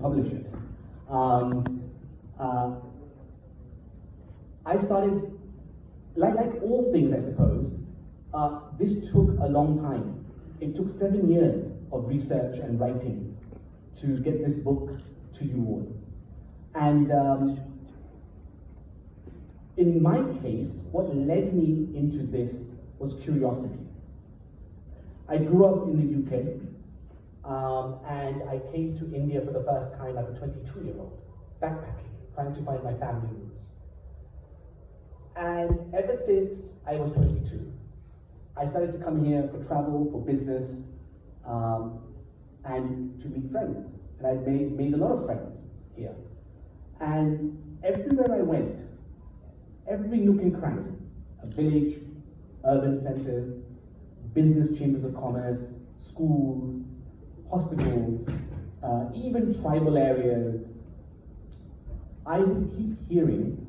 publish it. I started, like all things, I suppose, this took a long time. It took 7 years of research and writing to get this book to you all. And in my case, what led me into this was curiosity. I grew up in the UK, and I came to India for the first time as a 22-year-old, backpacking, trying to find my family roots. And ever since I was 22, I started to come here for travel, for business, and to meet friends. And I made a lot of friends here. And everywhere I went, every nook and cranny, a village, urban centers, business chambers of commerce, schools, hospitals, even tribal areas, I would keep hearing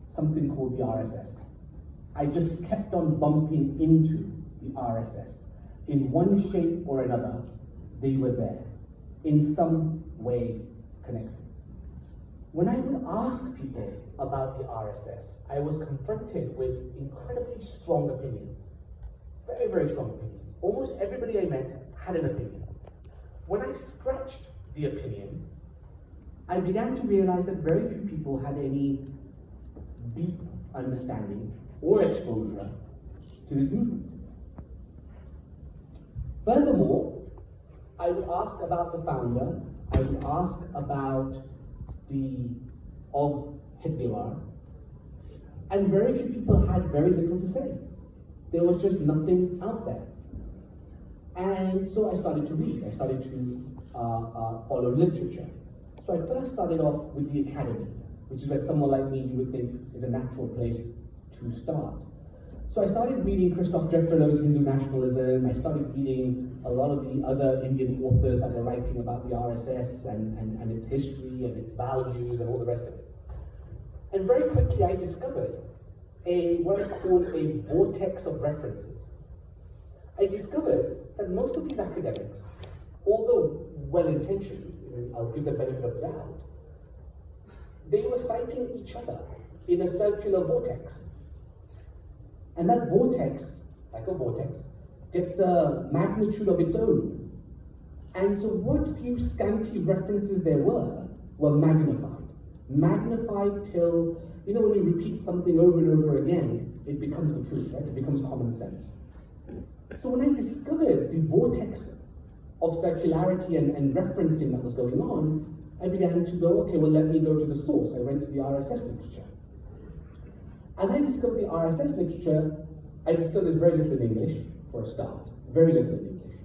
something called the RSS. I just kept on bumping into the RSS. In one shape or another, they were there, in some way connected. When I would ask people about the RSS, I was confronted with incredibly strong opinions. Very, very strong opinions. Almost everybody I met had an opinion. When I scratched the opinion, I began to realize that very few people had any deep understanding or exposure to this movement. Furthermore, I would ask about the founder, I would ask about of Hedgewar, and very few people had very little to say. There was just nothing out there. And so I started to read, I started to follow literature. So I first started off with the academy, which is where someone like me you would think is a natural place to start. So I started reading Christoph Jeffrelow's Hindu Nationalism. I started reading a lot of the other Indian authors that were writing about the RSS and its history and its values and all the rest of it. And very quickly I discovered what I call a vortex of references. I discovered that most of these academics, although well-intentioned, I'll give the benefit of the doubt, they were citing each other in a circular vortex. And that vortex, like a vortex, gets a magnitude of its own. And so what few scanty references there were magnified. Magnified till, when you repeat something over and over again, it becomes the truth, right? It becomes common sense. So when I discovered the vortex of circularity and referencing that was going on, I began to go, okay, well, let me go to the source. I went to the RSS literature. As I discovered the RSS literature, I discovered there's very little in English, for a start. Very little in English.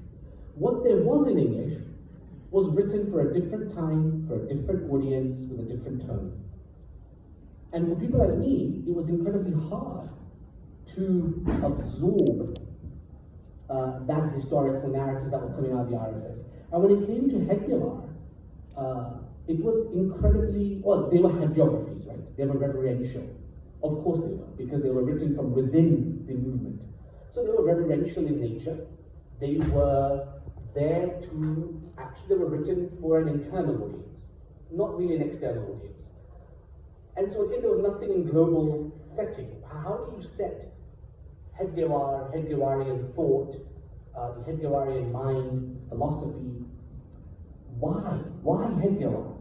What there was in English was written for a different time, for a different audience, with a different tone. And for people like me, it was incredibly hard to absorb that historical narratives that were coming out of the RSS. And when it came to Hedgewar, it was incredibly, well, they were hagiographies, right? They were reverential. Of course they were, because they were written from within the movement. So they were reverential in nature. They were there to, actually they were written for an internal audience, not really an external audience. And so again, there was nothing in global setting. How do you set Hedgewar, Hedgewarian thought, the Hedgewarian mind, his philosophy? Why? Why Hedgewar?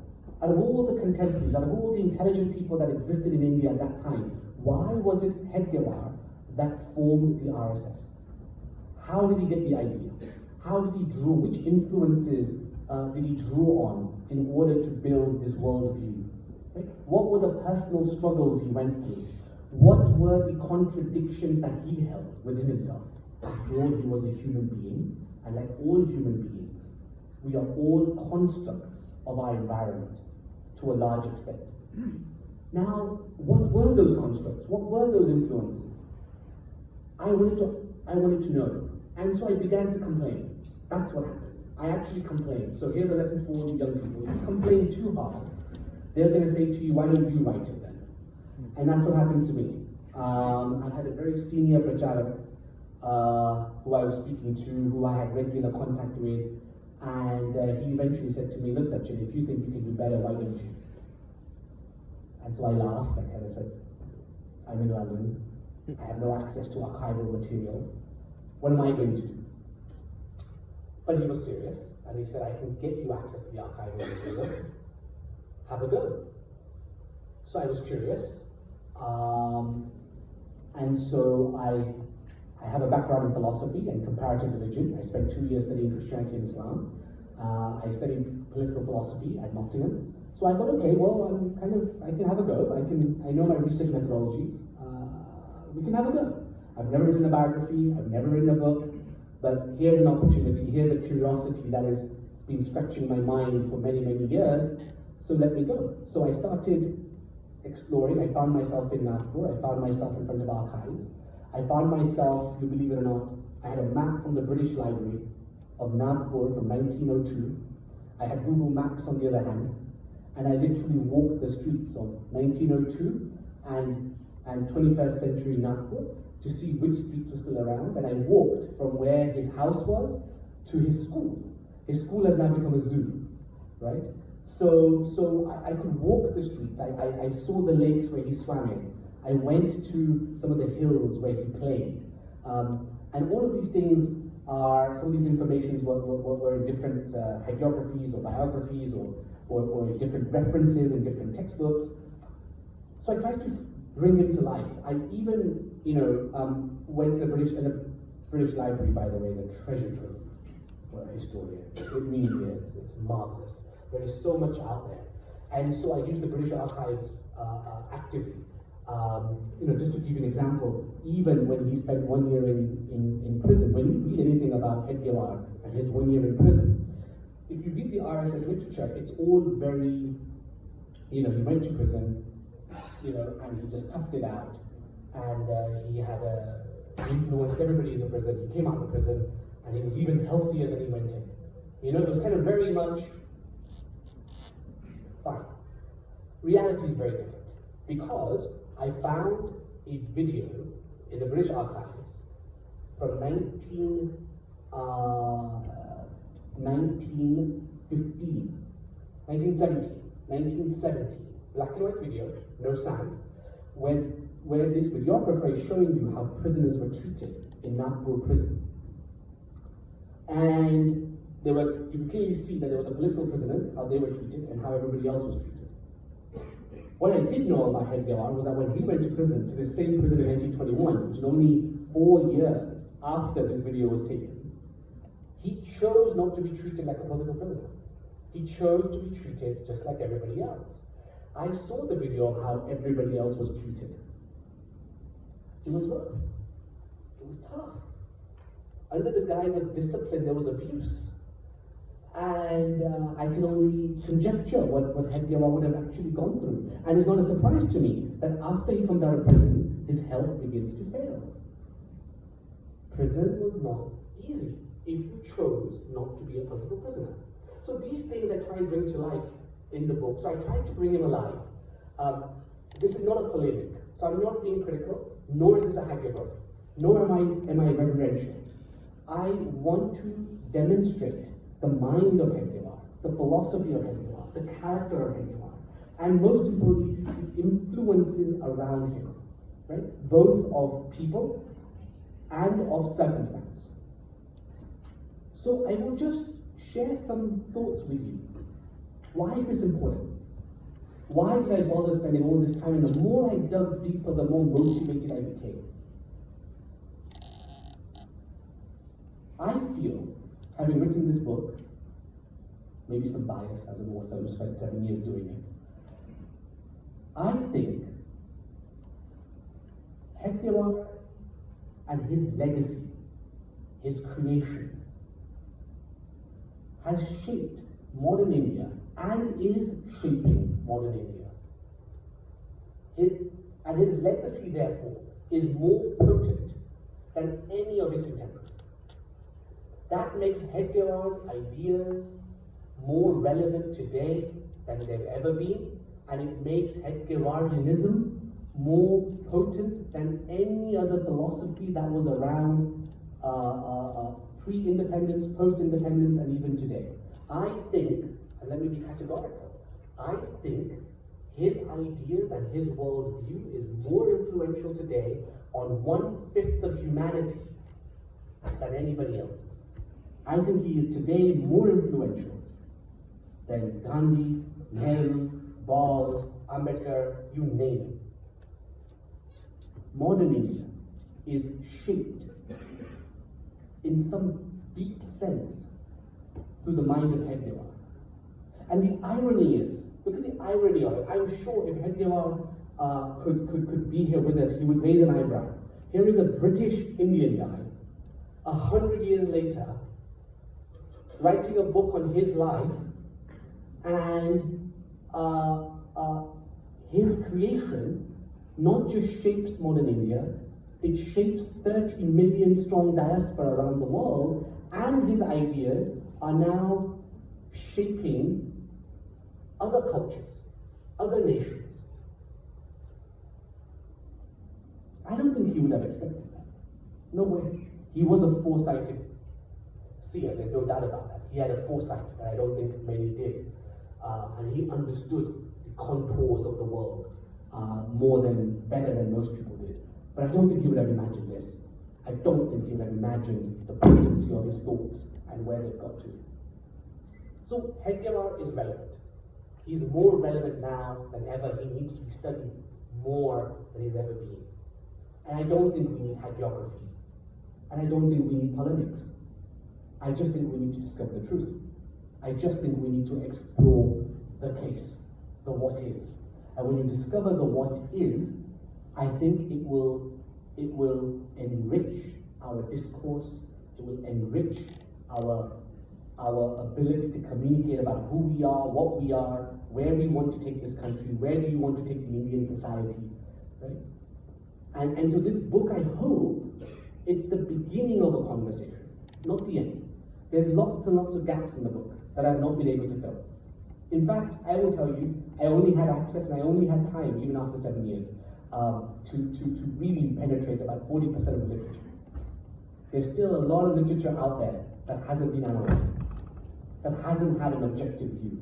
Out of all the contemporaries, out of all the intelligent people that existed in India at that time, why was it Hedgewar that formed the RSS? How did he get the idea? How did he draw? Which influences did he draw on in order to build this worldview? Right? What were the personal struggles he went through? What were the contradictions that he held within himself? After all, he was a human being, and like all human beings, we are all constructs of our environment to a large extent. Now, what were those constructs? What were those influences? I wanted to know. And so I began to complain. That's what happened. I actually complained. So here's a lesson for all the young people. If you complain too hard, they're going to say to you, why don't you write it then? And that's what happened to me. I had a very senior pracharak who I was speaking to, who I had regular contact with, And he eventually said to me, look Sachin, if you think you can do better, why don't you? And so I laughed and I said, I'm in London, I have no access to archival material, what am I going to do? But he was serious, and he said, I can get you access to the archival material, have a go. So I was curious, and so I have a background in philosophy and comparative religion. I spent 2 years studying Christianity and Islam. I studied political philosophy at Nottingham. So I thought, okay, well, I can have a go. I know my research methodologies. We can have a go. I've never written a biography. I've never written a book. But here's an opportunity. Here's a curiosity that has been scratching my mind for many, many years. So let me go. So I started exploring. I found myself in Nagpur. I found myself in front of archives. I found myself, you believe it or not, I had a map from the British Library of Nagpur from 1902. I had Google Maps on the other hand, and I literally walked the streets of 1902 and 21st century Nagpur to see which streets were still around, and I walked from where his house was to his school. His school has now become a zoo, right? So I could walk the streets. I saw the lakes where he swam in. I went to some of the hills where he played. And all of these things are, some of these informations were in different hagiographies or biographies or different references in different textbooks. So I tried to bring him to life. I even, went to the British Library, by the way, the treasure trove for a historian. It really is. It's marvelous. There is so much out there. And so I used the British Archives actively. Just to give you an example, even when he spent 1 year in prison, when you read anything about Hedgewar and his 1 year in prison, if you read the RSS literature, it's all very, he went to prison, and he just toughed it out, and he influenced everybody in the prison. He came out of the prison, and he was even healthier than he went in. It was kind of very much fine. Reality is very different, because I found a video in the British Archives from 1917, black and white video, no sound, where this videographer is showing you how prisoners were treated in Nagpur prison. And you could clearly see that there were the political prisoners, how they were treated, and how everybody else was treated. What I did know about Hedgewar was that when he went to prison, to the same prison in 1921, which is only 4 years after this video was taken, he chose not to be treated like a political prisoner. He chose to be treated just like everybody else. I saw the video of how everybody else was treated. It was rough. It was tough. Under the guise of discipline, there was abuse. And I can only conjecture what Hedgewar would have actually gone through. And it's not a surprise to me that after he comes out of prison, his health begins to fail. Prison was not easy if you chose not to be a political prisoner. So these things I try and bring to life in the book. So I tried to bring him alive. This is not a polemic. So I'm not being critical, nor is this a hagiography, nor am I reverential. I want to demonstrate the mind of Hedgewar, the philosophy of Hedgewar, the character of Hedgewar, and most importantly, the influences around him, right? Both of people and of circumstance. So I will just share some thoughts with you. Why is this important? Why did I bother spending all this time? And the more I dug deeper, the more motivated I became. I feel, having written this book, maybe some bias as an author who spent 7 years doing it, I think Hedgewar and his legacy, his creation, has shaped modern India and is shaping modern India. His legacy, therefore, is more potent than any of his contemporaries. That makes Hedgewar's ideas more relevant today than they've ever been, and it makes Hedgewarianism more potent than any other philosophy that was around pre-independence, post-independence, and even today. I think, and let me be categorical, I think his ideas and his worldview is more influential today on 1/5 of humanity than anybody else's. I think he is today more influential than Gandhi, Nehru, Bose, Ambedkar, you name it. Modern India is shaped in some deep sense through the mind of Hedgewar. And the irony is, look at the irony of it. I'm sure if Hedgewar could be here with us, he would raise an eyebrow. Here is a British Indian guy, 100 years later, writing a book on his life, and his creation not just shapes modern India, it shapes 30 million strong diaspora around the world, and his ideas are now shaping other cultures, other nations. I don't think he would have expected that. No way. He was a foresighted seer, there's no doubt about that. He had a foresight that I don't think many did. And he understood the contours of the world better than most people did. But I don't think he would have imagined this. I don't think he would have imagined the potency of his thoughts and where they've got to. So Hedgewar is relevant. He's more relevant now than ever. He needs to be studied more than he's ever been. And I don't think we need hagiographies. And I don't think we need polemics. I just think we need to discover the truth. I just think we need to explore the case, the what is. And when you discover the what is, I think it will enrich our discourse, it will enrich our ability to communicate about who we are, what we are, where we want to take this country, where do you want to take the Indian society, right? And so this book, I hope, it's the beginning of a conversation, not the end. There's lots and lots of gaps in the book that I've not been able to fill. In fact, I will tell you, I only had access and I only had time, even after 7 years, to really penetrate about 40% of the literature. There's still a lot of literature out there that hasn't been analyzed, that hasn't had an objective view.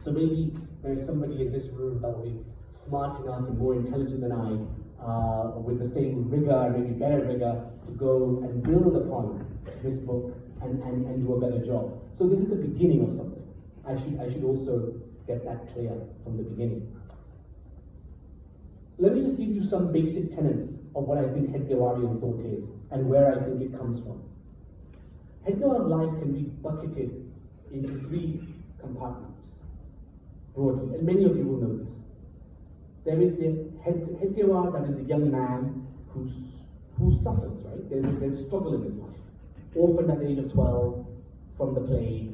So maybe there's somebody in this room that will be smart enough and more intelligent than I, with the same rigor, maybe better rigor, to go and build upon this book and do a better job. So this is the beginning of something. I should also get that clear from the beginning. Let me just give you some basic tenets of what I think Hedgewarian thought is and where I think it comes from. Hedgewar's life can be bucketed into 3 compartments, broadly, and many of you will know this. There is the Hedgewar, that is the young man who suffers, right? There's struggle in his life. Orphaned at the age of 12 from the plague.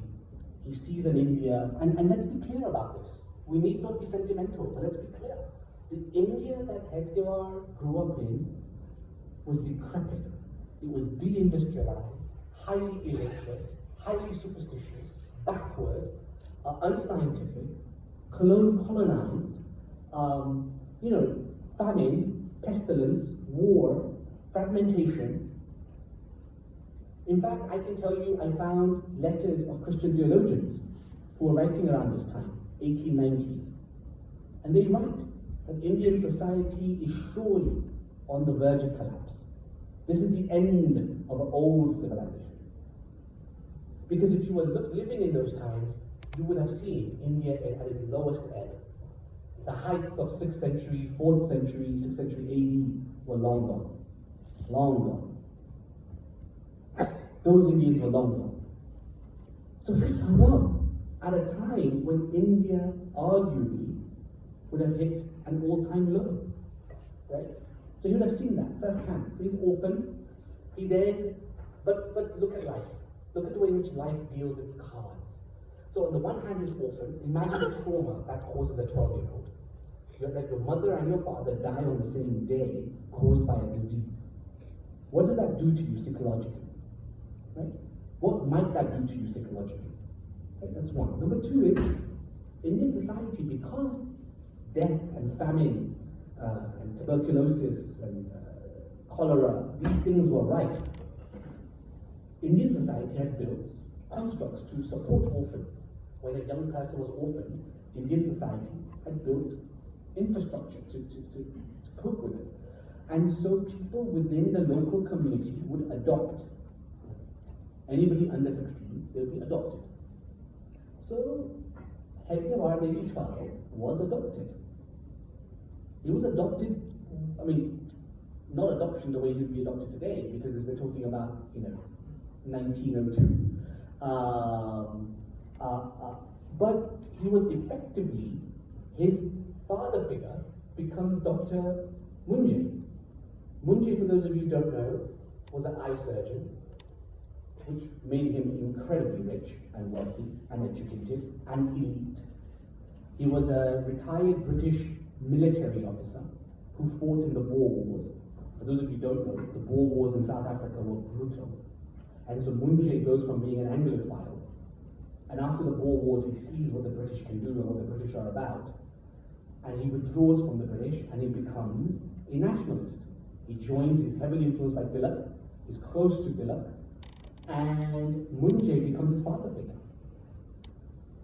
He sees an India, and let's be clear about this. We need not be sentimental, but let's be clear. The India that Hedgewar grew up in was decrepit. It was deindustrialized, highly illiterate, highly superstitious, backward, unscientific, colonized, famine, pestilence, war, fragmentation. In fact, I can tell you, I found letters of Christian theologians who were writing around this time, 1890s. And they write that Indian society is surely on the verge of collapse. This is the end of an old civilization. Because if you were living in those times, you would have seen India at its lowest ebb. The heights of 6th century, 4th century, 6th century AD were long gone. Long gone. Those Indians were long gone. So he grew up at a time when India arguably would have hit an all-time low, right? So he would have seen that firsthand. So he's orphaned. He then, but look at life. Look at the way in which life deals its cards. So on the one hand, he's orphaned. Imagine the trauma that causes a 12-year-old. That your mother and your father die on the same day, caused by a disease. What does that do to you psychologically? Right? What might that do to you psychologically? Right? That's one. Number 2 is, Indian society, because death and famine and tuberculosis and cholera, these things were rife. Indian society had built constructs to support orphans. When a young person was orphaned, Indian society had built infrastructure to cope with it. And so people within the local community would adopt. Anybody under 16, they would be adopted. So Hedgewar at age 12 was adopted. He was adopted, I mean, not adoption the way you'd be adopted today, because we're talking about, 1902. But he was effectively, his father figure becomes Dr. Munje. Munje, for those of you who don't know, was an eye surgeon, which made him incredibly rich and wealthy and educated and elite. He was a retired British military officer who fought in the Boer Wars. For those of you who don't know, the Boer Wars in South Africa were brutal. And so Munje goes from being an Anglophile, and after the Boer Wars he sees what the British can do and what the British are about, and he withdraws from the British and he becomes a nationalist. He he's heavily influenced by Tilak, he's close to Tilak, and Munje becomes his father figure.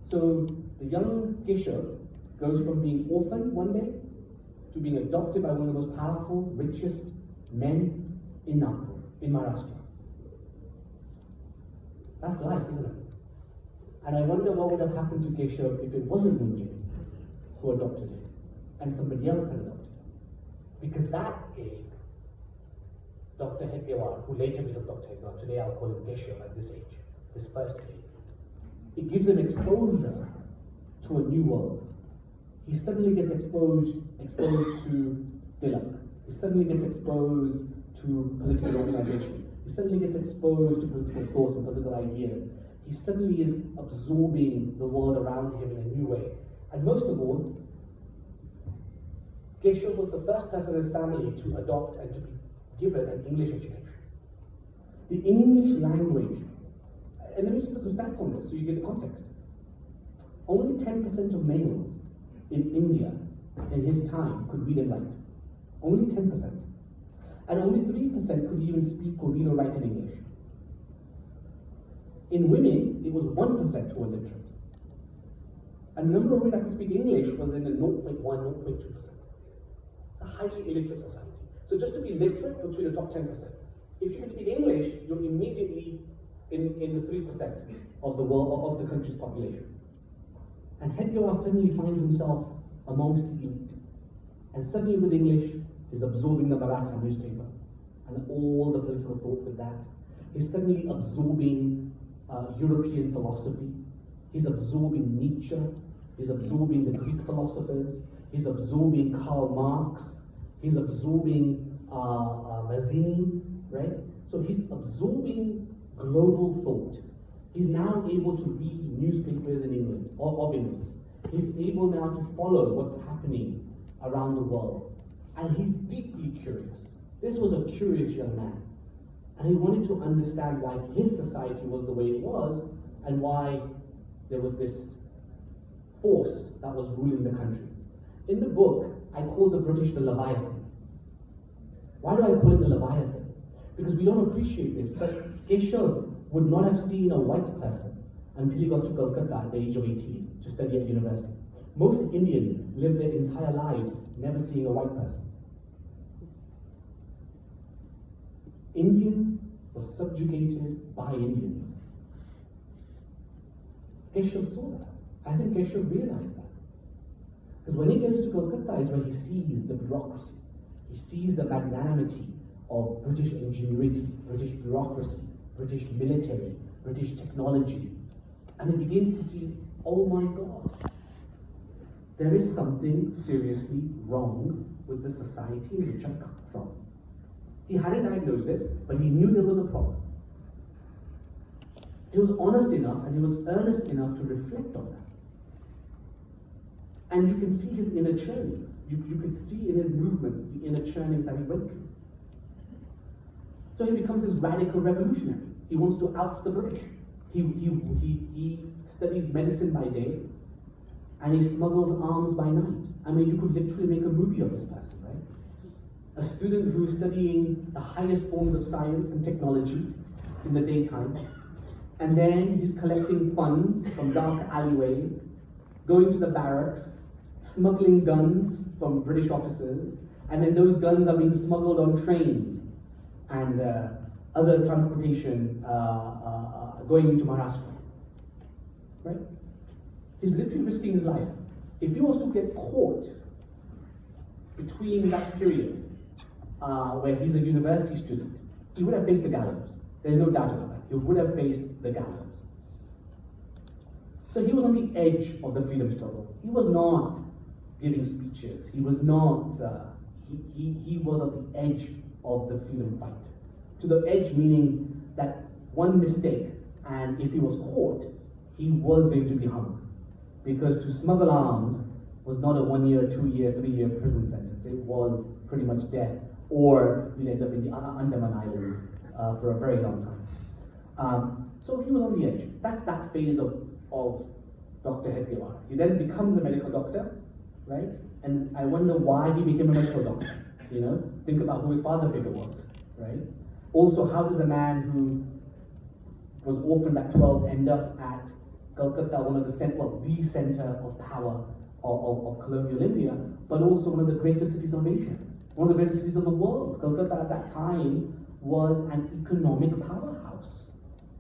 So the young Kishore goes from being orphaned one day to being adopted by one of the most powerful, richest men in Nagpur, in Maharashtra. That's life, isn't it? And I wonder what would have happened to Kishore if it wasn't Munje who adopted him and somebody else had adopted him. Because that gave Dr. Hedgewar, who later became Dr. Hedgewar, today I'll call him Kishore at this age, this first age, it gives him exposure to a new world. He suddenly gets exposed to Tilak. He suddenly gets exposed to political organization. He suddenly gets exposed to political thoughts and political ideas. He suddenly is absorbing the world around him in a new way. And most of all, Kishore was the first person in his family to adopt and to be given an English education. The English language, and let me just put some stats on this so you get the context. Only 10% of males in India in his time could read and write. Only 10%. And only 3% could even speak or read or write in English. In women, it was 1% who were literate. And the number of women that could speak English was in the 0.1, 0.2%. It's a highly illiterate society. So just to be literate puts you in the top 10%. If you can speak English, you're immediately in the 3% of the world, of the country's population. And Hedgewar suddenly finds himself amongst the elite. And suddenly with English, he's absorbing the Maratha newspaper and all the political thought with that. He's suddenly absorbing European philosophy. He's absorbing Nietzsche. He's absorbing the Greek philosophers. He's absorbing Karl Marx. He's absorbing Mazzini, right? So he's absorbing global thought. He's now able to read newspapers in England, of England. He's able now to follow what's happening around the world. And he's deeply curious. This was a curious young man. And he wanted to understand why his society was the way it was and why there was this force that was ruling the country. In the book, I call the British the Leviathan. Why do I call it the Leviathan? Because we don't appreciate this, but Kishore would not have seen a white person until he got to Kolkata at the age of 18 to study at university. Most Indians live their entire lives never seeing a white person. Indians were subjugated by Indians. Kishore saw that. I think Kishore realized that. Because when he goes to Kolkata is when he sees the bureaucracy. He sees the magnanimity of British ingenuity, British bureaucracy, British military, British technology. And he begins to see, oh my God, there is something seriously wrong with the society in which I come from. He hadn't diagnosed it, but he knew there was a problem. He was honest enough and he was earnest enough to reflect on that. And you can see his inner churnings. You could see in his movements the inner churnings that he went through. So he becomes this radical revolutionary. He wants to out the British. He studies medicine by day and he smuggles arms by night. I mean, you could literally make a movie of this person, right? A student who is studying the highest forms of science and technology in the daytime, and then he's collecting funds from dark alleyways, going to the barracks, smuggling guns from British officers, and then those guns are being smuggled on trains and other transportation going into Maharashtra. Right? He's literally risking his life. If he was to get caught between that period where he's a university student, he would have faced the gallows. There's no doubt about that. He would have faced the gallows. So he was on the edge of the freedom struggle. He was not giving speeches. He was not, he was at the edge of the freedom fight. To the edge meaning that one mistake, and if he was caught, he was going to be hung. Because to smuggle arms was not a 1 year, 2 year, 3 year prison sentence. It was pretty much death, or you'd end up in the Andaman Islands for a very long time. So he was on the edge. That's that phase of Dr. Hedgewar. He then becomes a medical doctor, right? And I wonder why he became a medical doctor. You know, think about who his father figure was, right? Also, how does a man who was orphaned at 12 end up at Calcutta, one of the center of power of colonial India, but also one of the greatest cities of Asia, one of the greatest cities of the world. Calcutta at that time was an economic powerhouse,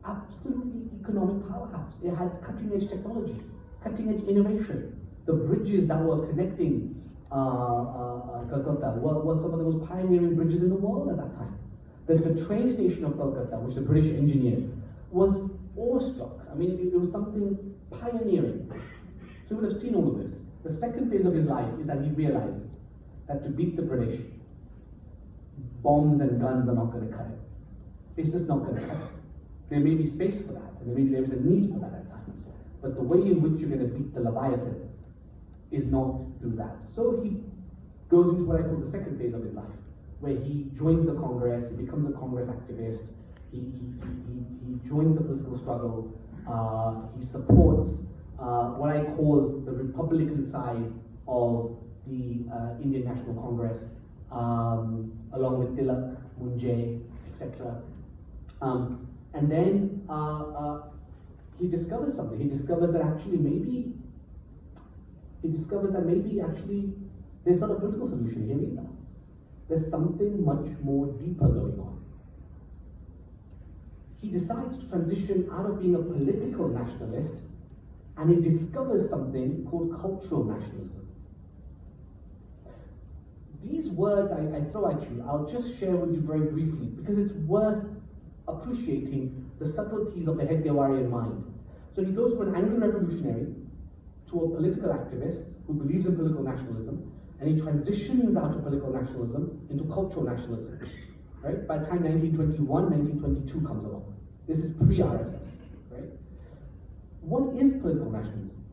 absolutely economic powerhouse. It had cutting edge technology, cutting edge innovation. The bridges that were connecting Calcutta were some of the most pioneering bridges in the world at that time. The train station of Calcutta, which the British engineered, was awestruck. I mean, it was something pioneering. So he would have seen all of this. The second phase of his life is that he realizes that to beat the British, bombs and guns are not going to cut it. It's just not going to cut it. There may be space for that, and there is a need for that at times. But the way in which you're going to beat the Leviathan is not through that. So he goes into what I call the second phase of his life, where he joins the Congress, he becomes a Congress activist, he joins the political struggle, he supports what I call the Republican side of the Indian National Congress, along with Tilak, Munjay, etc. And then he discovers something. He discovers that maybe actually there's not a political solution here either. There's something much more deeper going on. He decides to transition out of being a political nationalist, and he discovers something called cultural nationalism. These words I throw at you, I'll just share with you very briefly, because it's worth appreciating the subtleties of the Hedgewarian mind. So he goes from an angry revolutionary to a political activist who believes in political nationalism, and he transitions out of political nationalism into cultural nationalism. Right? By the time 1921, 1922 comes along. This is pre-RSS. Right? What is political nationalism?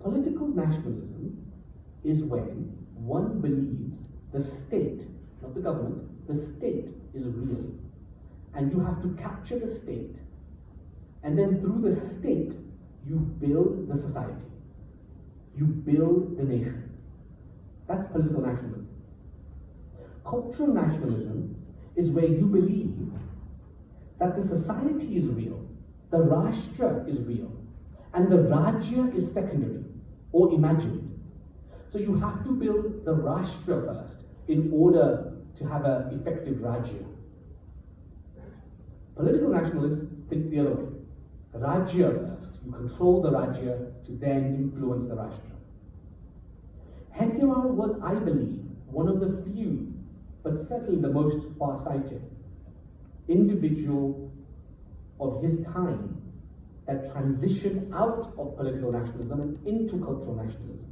Political nationalism is when one believes the state, not the government, the state is real. And you have to capture the state, and then through the state, you build the society. You build the nation. That's political nationalism. Cultural nationalism is where you believe that the society is real, the Rashtra is real, and the Rajya is secondary or imagined. So you have to build the Rashtra first in order to have an effective Rajya. Political nationalists think the other way. Rajya first. You control the Rajya to then influence the Rashtra. Hedgewar was, I believe, one of the few, but certainly the most far-sighted individual of his time that transitioned out of political nationalism and into cultural nationalism.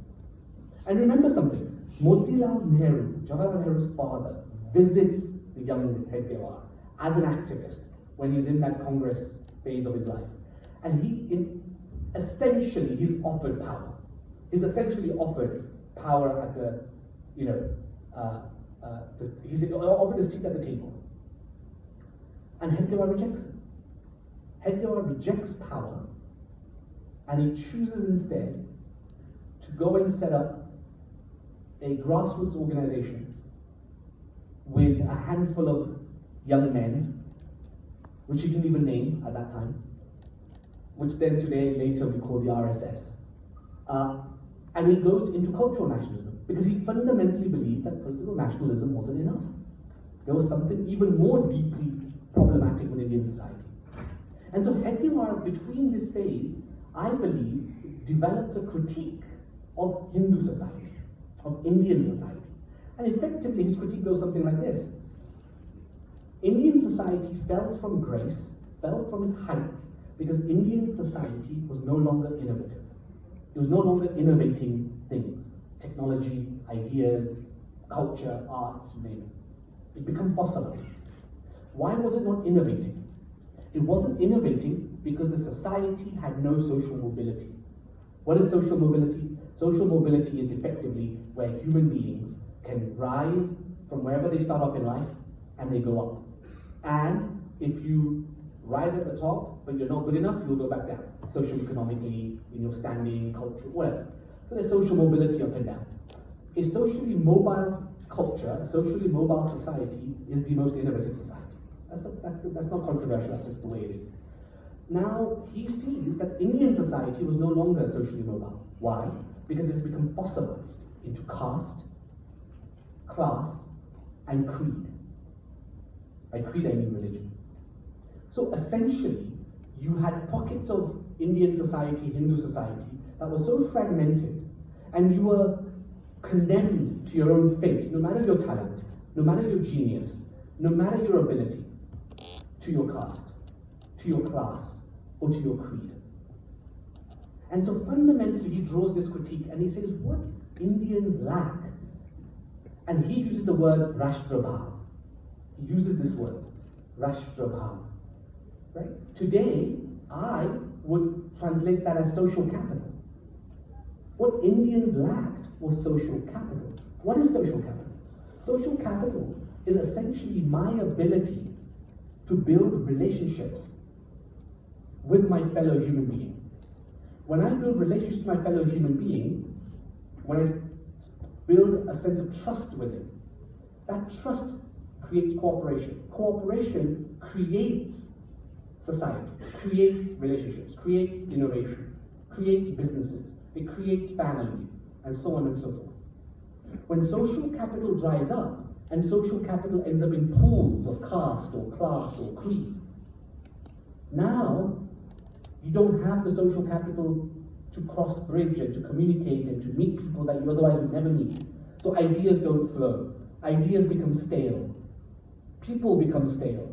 And remember something, Motilal Nehru, Jawaharlal Nehru's father, visits the young Hedgewar as an activist when he's in that Congress phase of his life. And essentially, he's offered power. He's essentially offered power at the, he's offered a seat at the table. And Hedgewar rejects it. Hedgewar rejects power, and he chooses instead to go and set up a grassroots organization with a handful of young men which he didn't even name at that time, which then later we call the RSS. And he goes into cultural nationalism because he fundamentally believed that political nationalism wasn't enough. There was something even more deeply problematic with Indian society. And so Hedgewar, between this phase, I believe, develops a critique of Hindu society, of Indian society. And effectively, his critique goes something like this. Indian society fell from grace, fell from its heights, because Indian society was no longer innovative. It was no longer innovating things, technology, ideas, culture, arts, you name it. It became fossilized. Why was it not innovating? It wasn't innovating because the society had no social mobility. What is social mobility? Social mobility is effectively where human beings can rise from wherever they start off in life and they go up. And if you rise at the top, but you're not good enough, you'll go back down, socio-economically, in your standing, culture, whatever. So there's social mobility up and down. A socially mobile culture, a socially mobile society is the most innovative society. That's not controversial, that's just the way it is. Now, he sees that Indian society was no longer socially mobile. Why? Because it has become fossilized into caste, class, and creed. By creed, I mean religion. So essentially, you had pockets of Indian society, Hindu society, that were so fragmented, and you were condemned to your own fate, no matter your talent, no matter your genius, no matter your ability, to your caste, to your class, or to your creed. And so fundamentally, he draws this critique, and he says, what Indians lack, and he uses the word Rashtrabhav. He uses this word, Rashtrabhav. Right? Today, I would translate that as social capital. What Indians lacked was social capital. What is social capital? Social capital is essentially my ability to build relationships with my fellow human being. When I build relationships with my fellow human being, when I build a sense of trust with him, that trust creates cooperation. Cooperation creates society, creates relationships, creates innovation, creates businesses, it creates families, and so on and so forth. When social capital dries up, and social capital ends up in pools of caste or class or creed, now you don't have the social capital to cross bridge and to communicate and to meet people that you otherwise would never meet. So ideas don't flow. Ideas become stale. People become stale.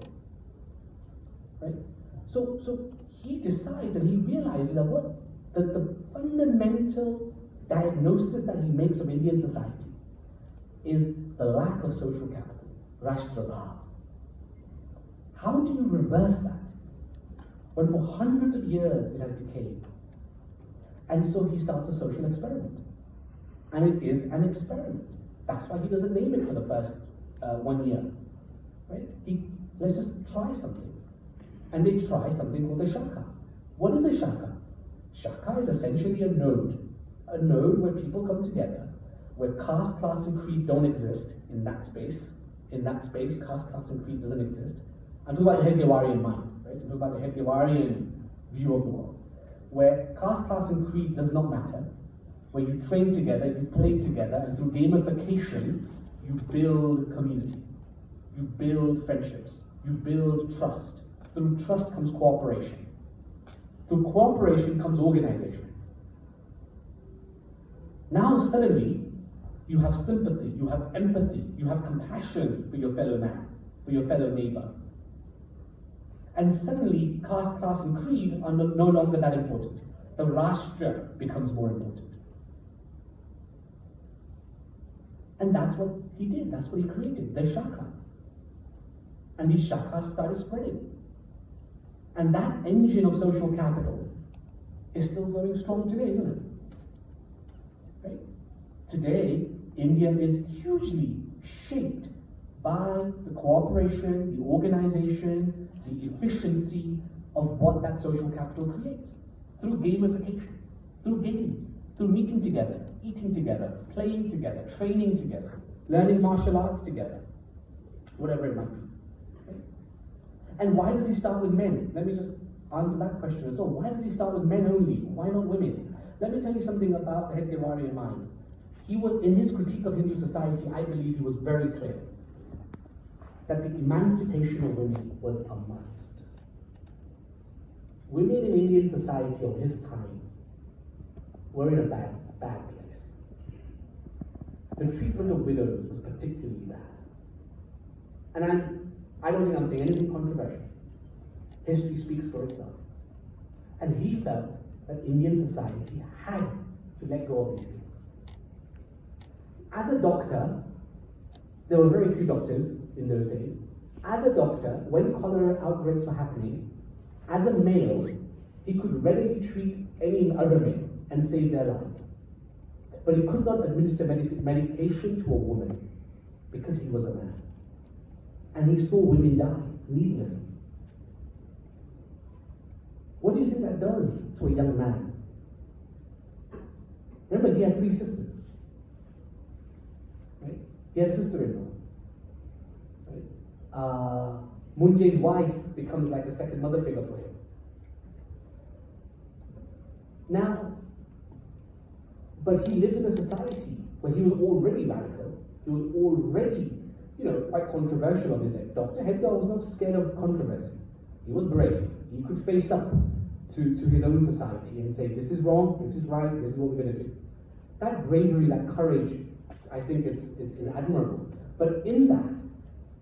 Right? So he decides and he realizes that the fundamental diagnosis that he makes of Indian society is the lack of social capital, Rashtrabhav. How do you reverse that? When for hundreds of years it has decayed. And so he starts a social experiment. And it is an experiment. That's why he doesn't name it for the first 1 year. Right? Let's just try something. And they try something called a shaka. What is a shaka? Shaka is essentially a node where people come together, where caste, class, and creed don't exist in that space. In that space, caste, class, and creed doesn't exist. I'm talking about the Hedgewarian mind, right? I'm talking about the Hedgewarian view of the world, where caste, class, and creed does not matter, where you train together, you play together, and through gamification, you build community, you build friendships, you build trust. Through trust comes cooperation. Through cooperation comes organization. Now suddenly, you have sympathy, you have empathy, you have compassion for your fellow man, for your fellow neighbor. And suddenly, caste, class, and creed are no longer that important. The Rashtra becomes more important. And that's what he did, that's what he created, the Shaka. And these Shakas started spreading. And that engine of social capital is still going strong today, isn't it? Right? Today, India is hugely shaped by the cooperation, the organization, the efficiency of what that social capital creates. Through gamification, through games, through meeting together, eating together, playing together, training together, learning martial arts together, whatever it might be. And why does he start with men? Let me just answer that question as well. Why does he start with men only? Why not women? Let me tell you something about the Hedgewarian mind. He was, in his critique of Hindu society, I believe he was very clear that the emancipation of women was a must. Women in Indian society of his times were in a bad place. The treatment of widows was particularly bad. And I don't think I'm saying anything controversial. History speaks for itself. And he felt that Indian society had to let go of these things. As a doctor, there were very few doctors in those days. As a doctor, when cholera outbreaks were happening, as a male, he could readily treat any other male and save their lives. But he could not administer medication to a woman because he was a man. And he saw women die needlessly. What do you think that does to a young man? Remember, he had 3 sisters. Right? He had a sister-in-law. Right? Munje's wife becomes like a second mother figure for him. Now, but he lived in a society where he was already radical. He was already, quite controversial on his day. Dr. Hedgewar was not scared of controversy. He was brave. He could face up to his own society and say, this is wrong, this is right, this is what we're going to do. That bravery, that courage, I think is admirable. But in that,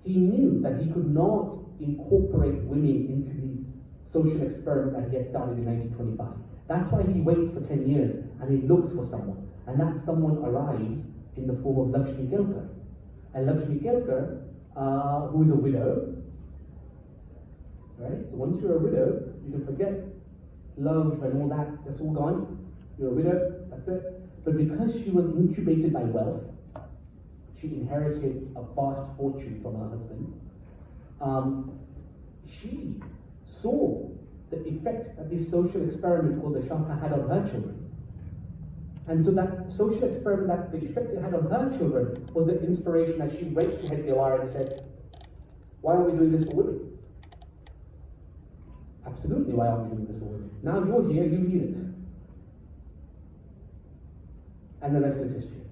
he knew that he could not incorporate women into the social experiment that he had started in 1925. That's why he waits for 10 years and he looks for someone. And that someone arrives in the form of Lakshmi Kelkar. And Lakshmi Kelkar, who is a widow, right? So once you're a widow, you can forget love and all that, that's all gone. You're a widow, that's it. But because she was incubated by wealth, she inherited a vast fortune from her husband. She saw the effect that this social experiment called the Shaka had on her children. And so that social experiment, that the effect it had on her children was the inspiration that she went to Hedgewar and said, why aren't we doing this for women? Absolutely, why aren't we doing this for women? Now you're here, you heal it. And the rest is history.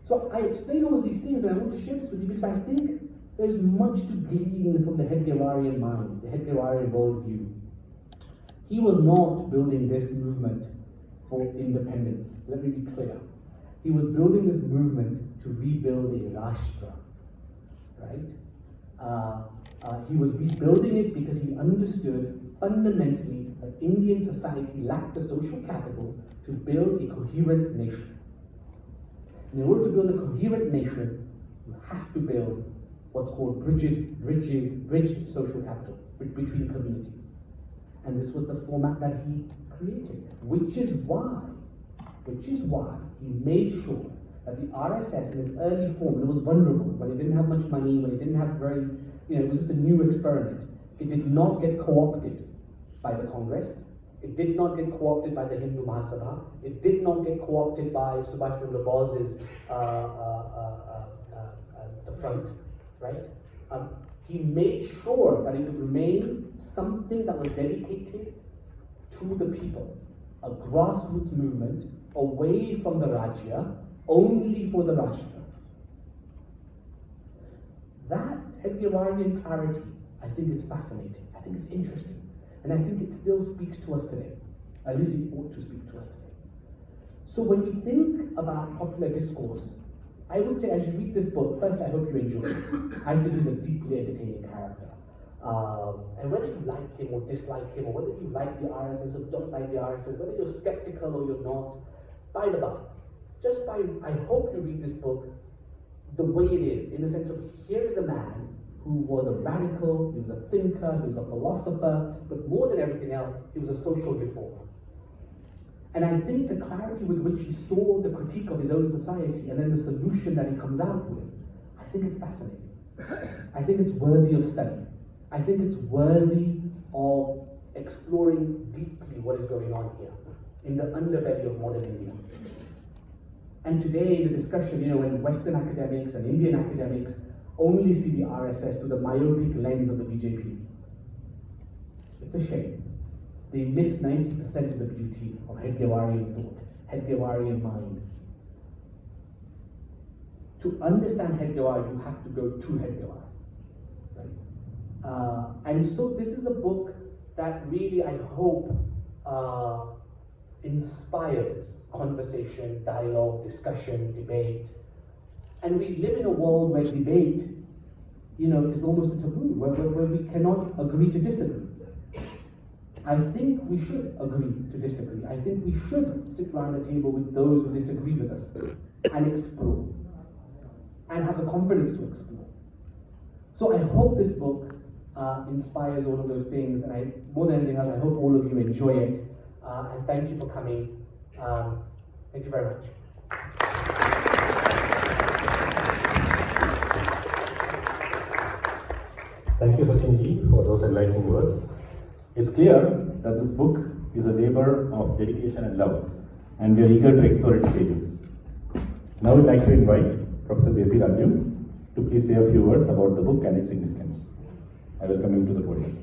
So I explain all of these things and I want to share this with you because I think there's much to glean from the Hedgewarian mind, the Hedgewarian worldview. He was not building this movement for independence. Let me be clear. He was building this movement to rebuild a Rashtra, right? He was rebuilding it because he understood fundamentally that Indian society lacked the social capital to build a coherent nation. And in order to build a coherent nation, you have to build what's called bridge social capital between communities. And this was the format that he created, which is why he made sure that the RSS in its early form, it was vulnerable, when it didn't have much money, when it didn't have it was just a new experiment. It did not get co-opted by the Congress. It did not get co-opted by the Hindu Mahasabha. It did not get co-opted by Subhash Chandra Bose's the front, right? He made sure that it would remain something that was dedicated to the people, a grassroots movement away from the Rajya, only for the Rashtra. That Hedgewarian clarity, I think, is fascinating. I think it's interesting. And I think it still speaks to us today. At least it ought to speak to us today. So when you think about popular discourse, I would say as you read this book, first I hope you enjoy it. I think he's a deeply entertaining character. And whether you like him or dislike him, or whether you like the RSS or don't like the RSS, whether you're skeptical or you're not, by the by, I hope you read this book the way it is, in the sense of here is a man who was a radical, he was a thinker, he was a philosopher, but more than everything else, he was a social reformer. And I think the clarity with which he saw the critique of his own society and then the solution that he comes out with, I think it's fascinating. I think it's worthy of study. I think it's worthy of exploring deeply what is going on here in the underbelly of modern India. And today, the discussion, when Western academics and Indian academics only see the RSS through the myopic lens of the BJP. It's a shame. They miss 90% of the beauty of Hedgewarian thought, Hedgewarian mind. To understand Hedgewar, you have to go to Hedgewar. Right? And so this is a book that really, I hope, inspires conversation, dialogue, discussion, debate. And we live in a world where debate, is almost a taboo, where we cannot agree to disagree. I think we should agree to disagree. I think we should sit around a table with those who disagree with us and explore, and have the confidence to explore. So I hope this book inspires all of those things, and more than anything else, I hope all of you enjoy it. And thank you for coming. Thank you very much. Thank you, Sachin ji, for those enlightening words. It's clear that this book is a labor of dedication and love, and we are eager to explore its pages. Now we'd like to invite Professor Desi Raju to please say a few words about the book and its significance. I welcome him to the podium.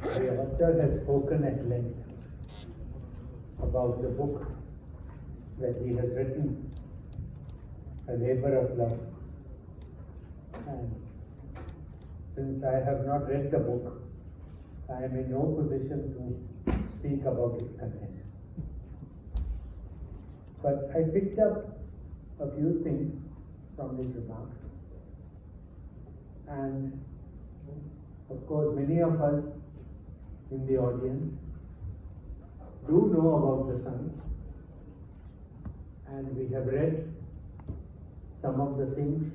The author has spoken at length about the book that he has written, a labor of love. And since I have not read the book, I am in no position to speak about its contents. But I picked up a few things from his remarks. And of course, many of us in the audience do know about the sun, and we have read some of the things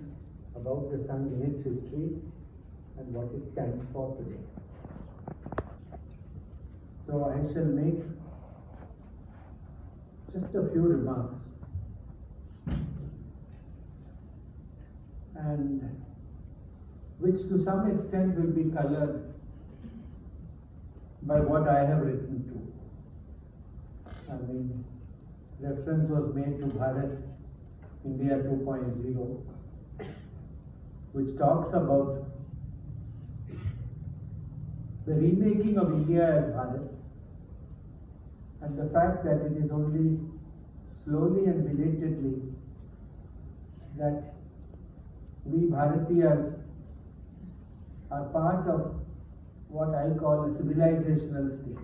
about the sun in its history and what it stands for today. So I shall make just a few remarks, and which to some extent will be colored by what I have written too. Reference was made to Bharat India 2.0, which talks about the remaking of India as Bharat, and the fact that it is only slowly and belatedly that we Bharatiyas are part of what I call a civilizational state.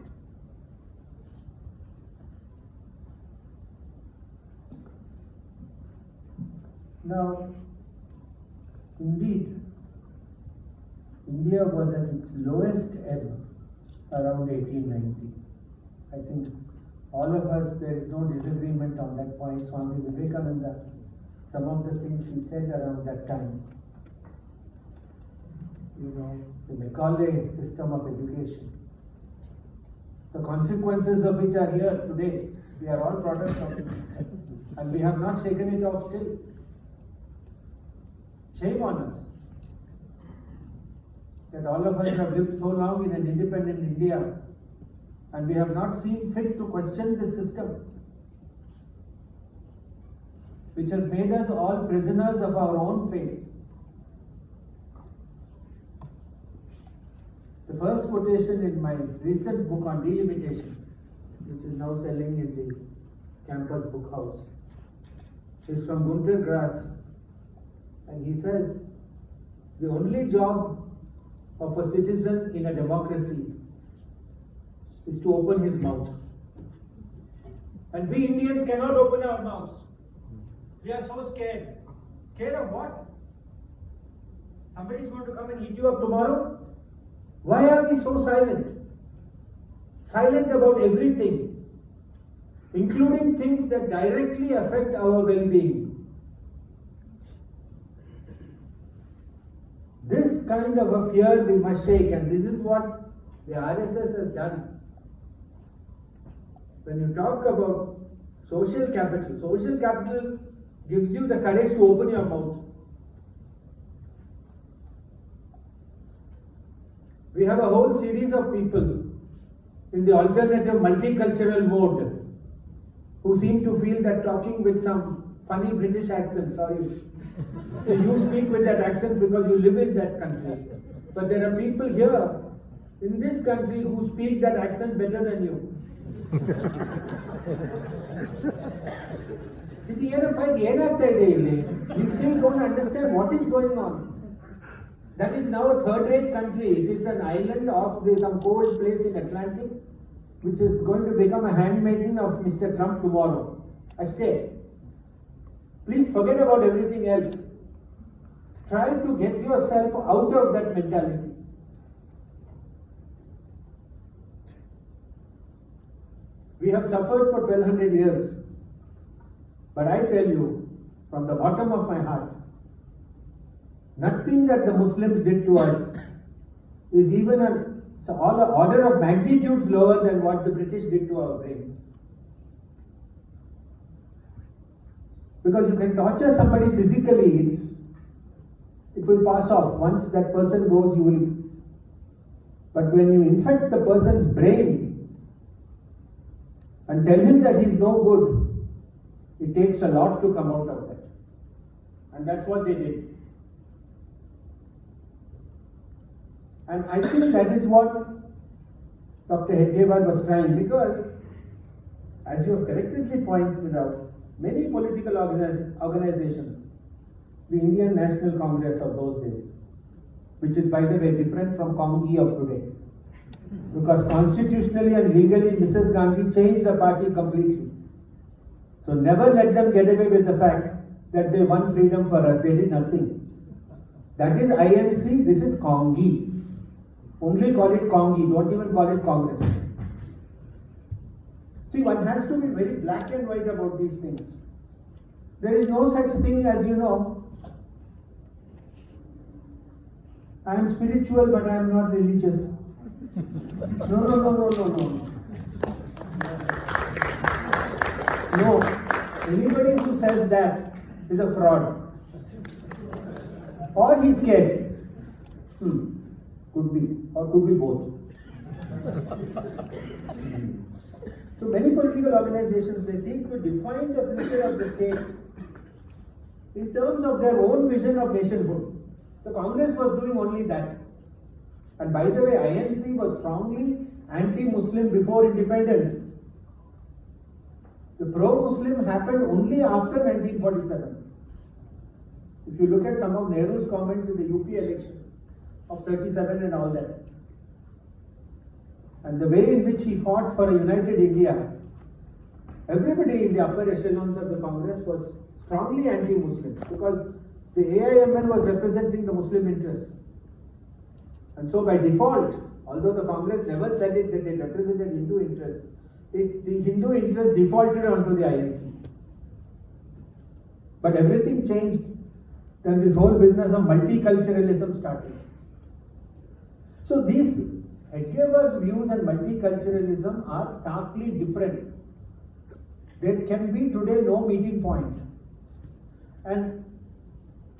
Now, indeed, India was at its lowest ebb around 1890. I think all of us, there is no disagreement on that point. Swami Vivekananda, some of the things he said around that time, the Macaulay system of education, the consequences of which are here today. We are all products of the system, and we have not shaken it off still. Shame on us that all of us have lived so long in an independent India, and we have not seen fit to question this system, which has made us all prisoners of our own fates. The first quotation in my recent book on delimitation, which is now selling in the campus book house, is from Gunter Grass, and he says, the only job of a citizen in a democracy is to open his mouth. And we Indians cannot open our mouths. We are so scared. Scared of what? Somebody is going to come and eat you up tomorrow? Why are we so silent? Silent about everything, including things that directly affect our well-being. This kind of a fear we must shake, and this is what the RSS has done. When you talk about social capital gives you the courage to open your mouth. We have a whole series of people in the alternative multicultural mode who seem to feel that talking with some funny British accent, sorry, you speak with that accent because you live in that country. But there are people here in this country who speak that accent better than you. You still don't understand what is going on. That is now a third-rate country. It is an island off some cold place in Atlantic, which is going to become a handmaiden of Mr. Trump tomorrow. Ashte. Please forget about everything else. Try to get yourself out of that mentality. We have suffered for 1200 years. But I tell you, from the bottom of my heart, nothing that the Muslims did to us is even an order of magnitudes lower than what the British did to our brains. Because you can torture somebody physically, it will pass off. Once that person goes, you will. But when you infect the person's brain and tell him that he's no good, it takes a lot to come out of that. And that's what they did. And I think that is what Dr. Hedgewar was trying, because, as you have correctly pointed out, many political organizations, the Indian National Congress of those days, which is by the way different from Congi of today, because constitutionally and legally Mrs. Gandhi changed the party completely. So never let them get away with the fact that they won freedom for us. They did nothing. That is INC, this is Congi. Only call it Congi, don't even call it Congress. See, one has to be very black and white about these things. There is no such thing as, I am spiritual but I am not religious. No. No, anybody who says that is a fraud. Or he's scared. Could be, or could be both. So many political organizations, they seek to define the future of the state in terms of their own vision of nationhood. The Congress was doing only that. And by the way, INC was strongly anti-Muslim before independence. The pro-Muslim happened only after 1947. If you look at some of Nehru's comments in the UP elections of 37 and all that, and the way in which he fought for a united India, everybody in the upper echelons of the Congress was strongly anti-Muslim, because the AIML was representing the Muslim interests. And so by default, although the Congress never said it that it represented Hindu interests, the Hindu interest defaulted onto the INC. But everything changed when this whole business of multiculturalism started. So these Hedgewar's views on multiculturalism are starkly different. There can be today no meeting point. And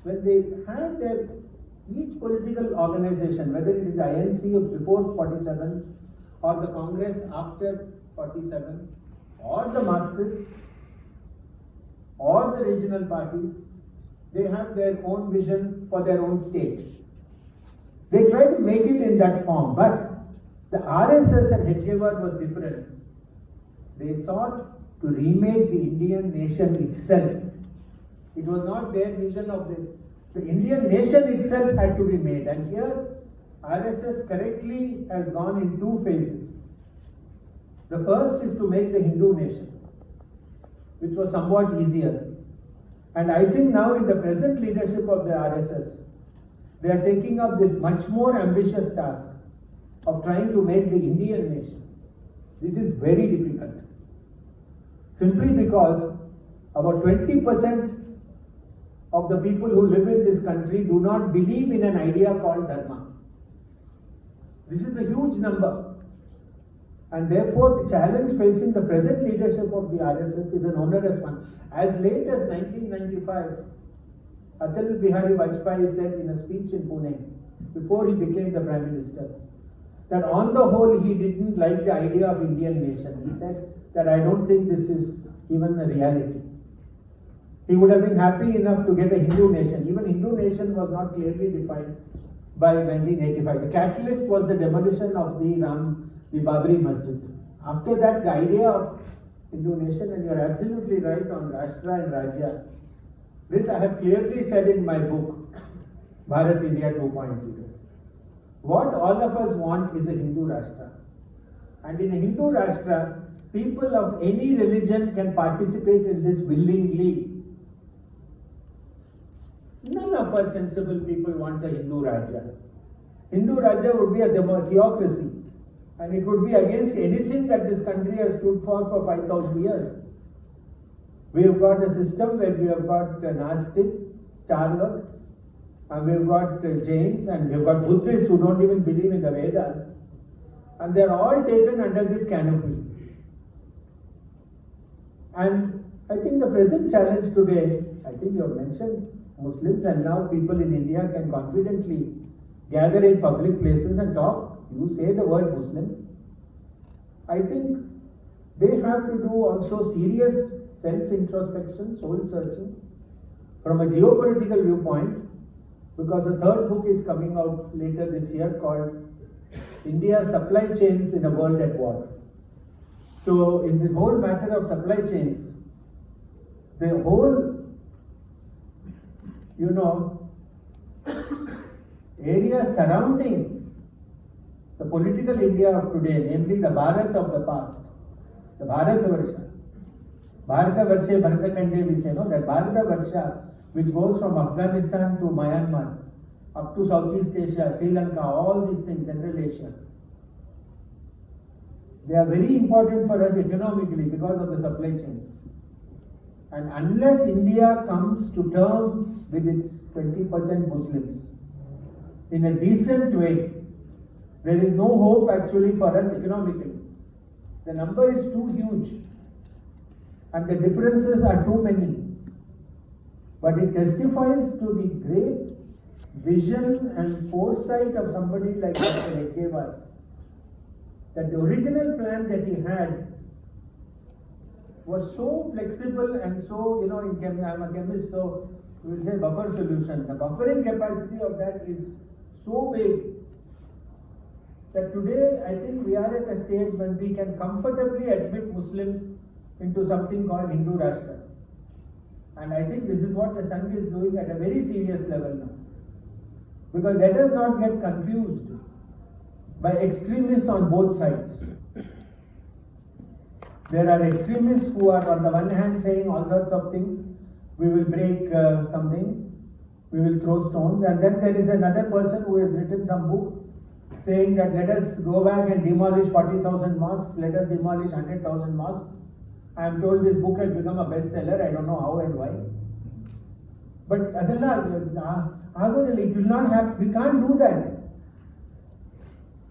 when they have each political organization, whether it is the INC of before 47 or the Congress after 47, or the Marxists, or the regional parties, they have their own vision for their own state. They try to make it in that form, but the RSS and Hedgewar was different. They sought to remake the Indian nation itself. It was not their vision of the Indian nation itself had to be made, and here RSS correctly has gone in two phases. The first is to make the Hindu nation, which was somewhat easier. And I think now in the present leadership of the RSS, they are taking up this much more ambitious task of trying to make the Indian nation. This is very difficult. Simply because about 20% of the people who live in this country do not believe in an idea called Dharma. This is a huge number. And therefore, the challenge facing the present leadership of the RSS is an onerous one. As late as 1995, Atal Bihari Vajpayee said in a speech in Pune, before he became the Prime Minister, that on the whole he didn't like the idea of Indian nation. He said that I don't think this is even a reality. He would have been happy enough to get a Hindu nation. Even Hindu nation was not clearly defined by 1985. The catalyst was the demolition of the Babri Masjid. After that, the idea of Hindu nation, and you are absolutely right on Rashtra and Rajya. This I have clearly said in my book, Bharat India 2.0. What all of us want is a Hindu Rashtra. And in a Hindu Rashtra, people of any religion can participate in this willingly. None of us sensible people wants a Hindu Rajya. Hindu Rajya would be a theocracy, and it would be against anything that this country has stood for 5,000 years. We have got a system where we have got Nastik, Charvak, and we have got Jains, and we have got Buddhists who don't even believe in the Vedas, and they are all taken under this canopy. And I think the present challenge today, I think you have mentioned Muslims, and now people in India can confidently gather in public places and talk. You say the word Muslim. I think they have to do also serious self-introspection, soul-searching from a geopolitical viewpoint, because a third book is coming out later this year called India's Supply Chains in a World at War. So in the whole matter of supply chains, the whole area surrounding the political India of today, namely the Bharat of the past, the Bharatavarsha. Bharatavarsha, Bharatakande, we say, no, that Bharatavarsha, which goes from Afghanistan to Myanmar, up to Southeast Asia, Sri Lanka, all these things, Central Asia. They are very important for us economically because of the supply chains. And unless India comes to terms with its 20% Muslims in a decent way, there is no hope actually for us economically. The number is too huge and the differences are too many. But it testifies to the great vision and foresight of somebody like Dr. Hedgewar, that the original plan that he had was so flexible and so, I'm a chemist, so we will say buffer solution. The buffering capacity of that is so big that today I think we are at a stage when we can comfortably admit Muslims into something called Hindu Rashtra. And I think this is what the Sangh is doing at a very serious level now. Because let us not get confused by extremists on both sides. There are extremists who are on the one hand saying all sorts of things, we will break something, we will throw stones, and then there is another person who has written some book saying that let us go back and demolish 40,000 mosques, let us demolish 100,000 mosques. I am told this book has become a bestseller, I don't know how and why. But it will not happen, we can't do that.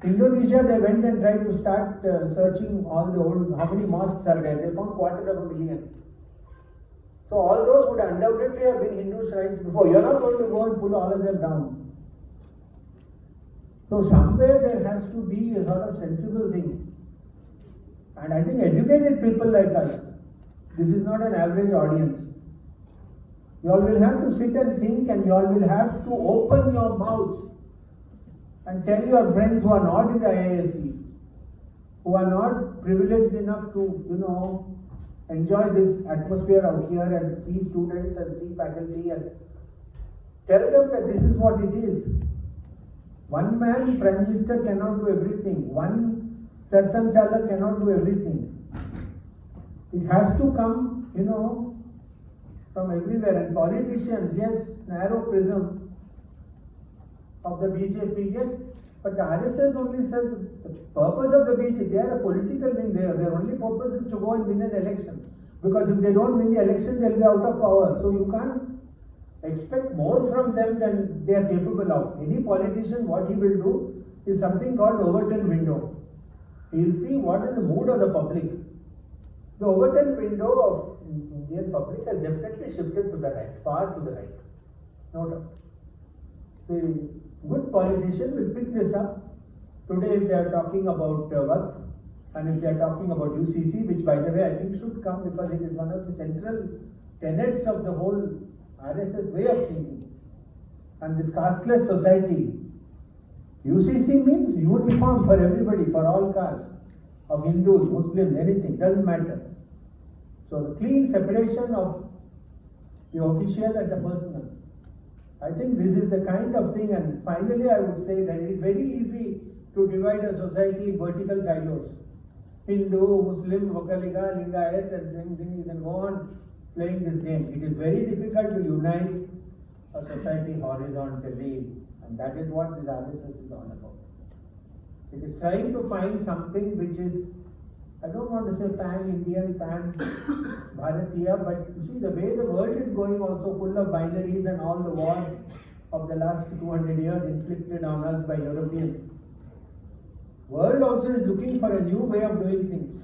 Indonesia, they went and tried to start searching all the old, how many mosques are there? They found 250,000. So all those would undoubtedly have been Hindu shrines before. You are not going to go and pull all of them down. So somewhere there has to be a sort of sensible thing. And I think educated people like us, this is not an average audience. You all will have to sit and think, and you all will have to open your mouths and tell your friends who are not in the IISc, who are not privileged enough to, enjoy this atmosphere out here and see students and see faculty, and tell them that this is what it is. One man, Prime Minister, cannot do everything. One Sarsan Chalak cannot do everything. It has to come, from everywhere. And politicians, yes, narrow prism of the BJP, yes, but the RSS only said the purpose of the BJP, they are a political wing there. Their only purpose is to go and win an election. Because if they don't win the election, they'll be out of power. So you can't expect more from them than they are capable of. Any politician, what he will do is something called Overton window. He will see what is the mood of the public. The Overton window of Indian public has definitely shifted to the right, far to the right. No doubt. The good politician will pick this up Today, if they are talking about Waqf, and if they are talking about UCC, which by the way I think should come because it is one of the central tenets of the whole RSS way of thinking. And this casteless society, UCC means uniform for everybody, for all castes, of Hindus, Muslims, anything, doesn't matter. So the clean separation of the official and the personal. I think this is the kind of thing, and finally I would say that it is very easy to divide a society in vertical silos. Hindu, Muslim, Vakaliga, Lingayat, and then you can go on playing this game. It is very difficult to unite a society horizontally, and that is what this RSS is all about. It is trying to find something which is, I don't want to say pan-Indian, pan-Bharatiya, but you see the way the world is going also full of binaries and all the wars of the last 200 years inflicted on us by Europeans. World also is looking for a new way of doing things.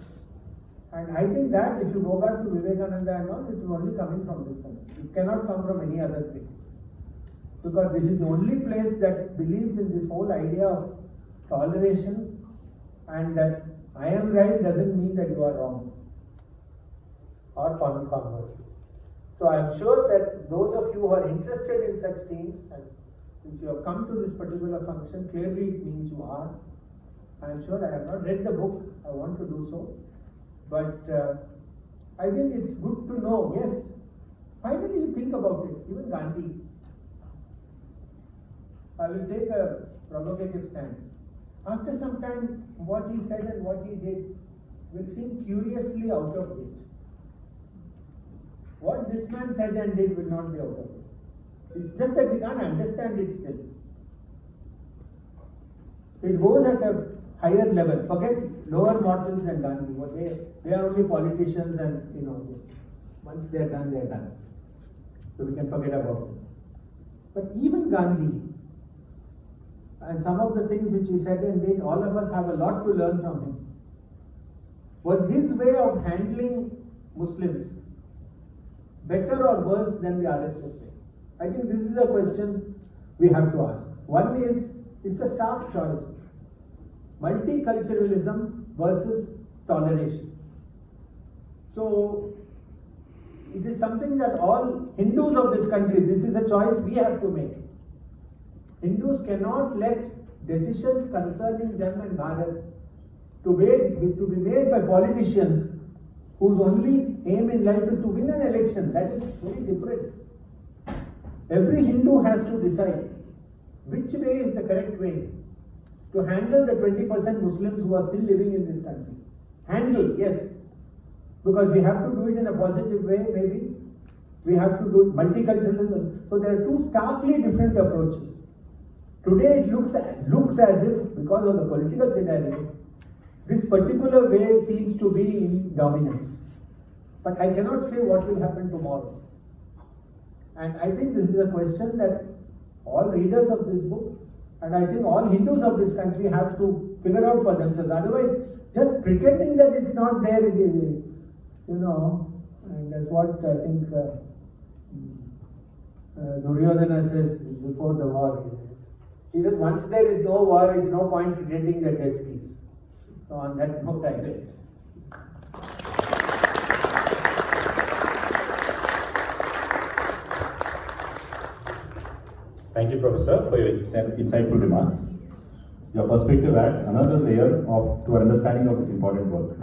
And I think that if you go back to Vivekananda and all, it is only coming from this country. It cannot come from any other place. Because this is the only place that believes in this whole idea of toleration, and that I am right doesn't mean that you are wrong, or conversely. So I am sure that those of you who are interested in such themes, and since you have come to this particular function, clearly it means you are. I am sure I have not read the book, I want to do so, but I think it's good to know, yes, finally you think about it, even Gandhi. I will take a provocative stand. After some time, what he said and what he did will seem curiously out of date. What this man said and did will not be out of date. It's just that we can't understand it still. It goes at a higher level. Forget lower mortals than Gandhi. They are only politicians, and once they are done. So we can forget about it. But even Gandhi, and some of the things which he said and did, all of us have a lot to learn from him. Was his way of handling Muslims better or worse than the RSS way? I think this is a question we have to ask. One is, it's a stark choice. Multiculturalism versus toleration. So, it is something that all Hindus of this country, this is a choice we have to make. Hindus cannot let decisions concerning them and Bharat to be made by politicians whose only aim in life is to win an election. That is very different. Every Hindu has to decide which way is the correct way to handle the 20% Muslims who are still living in this country. Handle, yes, because we have to do it in a positive way, maybe. We have to do multiculturalism. So there are two starkly different approaches. Today it looks as if, because of the political scenario, this particular way seems to be in dominance. But I cannot say what will happen tomorrow. And I think this is a question that all readers of this book, and I think all Hindus of this country have to figure out for themselves. Otherwise, just pretending that it's not there is, and that's what I think Duryodhana says before the war. He says, once there is no war, it's no point pretending that there's peace. So on that note, I end. Thank you, Professor, for your insightful remarks. Your perspective adds another layer to our understanding of this important work.